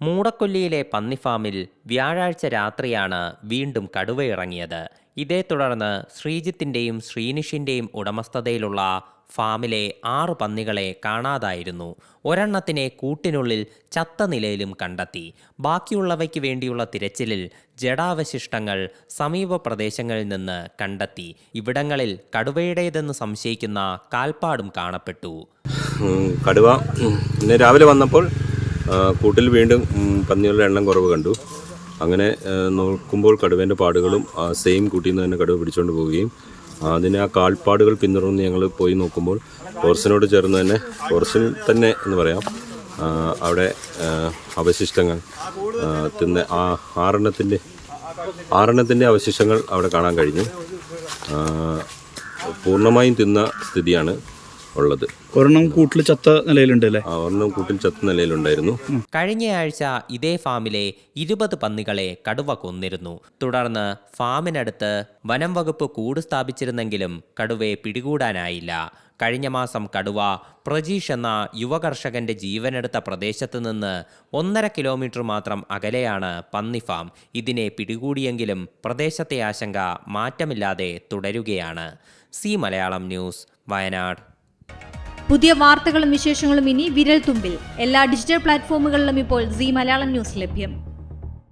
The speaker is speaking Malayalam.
മൂടക്കൊല്ലിയിലെ പന്നിഫാമിൽ വ്യാഴാഴ്ച രാത്രിയാണ് വീണ്ടും കടുവയിറങ്ങിയത്. ഇതേ തുടർന്ന് ശ്രീജിത്തിൻ്റെയും ശ്രീനിഷിൻ്റെയും ഉടമസ്ഥതയിലുള്ള ഫാമിലെ 6 പന്നികളെ കാണാതായിരുന്നു. ഒരെണ്ണത്തിനെ കൂട്ടിനുള്ളിൽ ചത്ത നിലയിലും കണ്ടെത്തി. ബാക്കിയുള്ളവയ്ക്ക് വേണ്ടിയുള്ള തിരച്ചിലിൽ ജഡാവശിഷ്ടങ്ങൾ സമീപ പ്രദേശങ്ങളിൽ നിന്ന് കണ്ടെത്തി. ഇവിടങ്ങളിൽ കടുവയുടേതെന്ന് സംശയിക്കുന്ന കാൽപ്പാടും കാണപ്പെട്ടു. കടുവ ഇന്ന് രാവിലെ വന്നപ്പോൾ കൂട്ടിൽ വീണ്ടും പന്നികളുടെ എണ്ണം കുറവ് കണ്ടു. അങ്ങനെ നോക്കുമ്പോൾ കടുവേൻ്റെ പാടുകളും സെയിം കൂട്ടിൽ നിന്ന് തന്നെ കടുവ പിടിച്ചുകൊണ്ട് പോവുകയും അതിന് ആ കാൽപ്പാടുകൾ പിന്തുടർന്ന് ഞങ്ങൾ പോയി നോക്കുമ്പോൾ ഫോറസ്റ്റിനോട് ചേർന്ന് തന്നെ ഫോറസ്റ്റിൽ തന്നെ എന്ന് പറയാം അവിടെ അവശിഷ്ടങ്ങൾ തിന്ന ആറെണ്ണത്തിൻ്റെ അവശിഷ്ടങ്ങൾ അവിടെ കാണാൻ കഴിഞ്ഞു. പൂർണ്ണമായും തിന്ന സ്ഥിതിയാണ് ഉള്ളത്. ഒരെണ്ണം കൂട്ടിൽ ചത്ത നിലയിലുണ്ടല്ലേ? ഒരെണ്ണം കൂട്ടിൽ ചത്ത നിലയിലുണ്ടായിരുന്നു. കഴിഞ്ഞയാഴ്ച ഇതേ ഫാമിലെ 20 പന്നികളെ കടുവ കൊന്നിരുന്നു. തുടർന്ന് ഫാമിനടുത്ത് വനം വകുപ്പ് കൂട് സ്ഥാപിച്ചിരുന്നെങ്കിലും കടുവയെ പിടികൂടാനായില്ല. കഴിഞ്ഞ മാസം കടുവ പ്രജീഷ് എന്ന യുവകർഷകന്റെ ജീവനെടുത്ത പ്രദേശത്ത് നിന്ന് 1.5 കിലോമീറ്റർ മാത്രം അകലെയാണ് പന്നി ഫാം. ഇതിനെ പിടികൂടിയെങ്കിലും പ്രദേശത്തെ ആശങ്ക മാറ്റമില്ലാതെ തുടരുകയാണ്. C Malayalam news, Wayanad. പുതിയ വാർത്തകളും വിശേഷങ്ങളും ഇനി വിരൽ തുമ്പിൽ. എല്ലാ ഡിജിറ്റൽ പ്ലാറ്റ്ഫോമുകളിലും ഇപ്പോൾ സി മലയാളം ന്യൂസ് ലഭ്യം.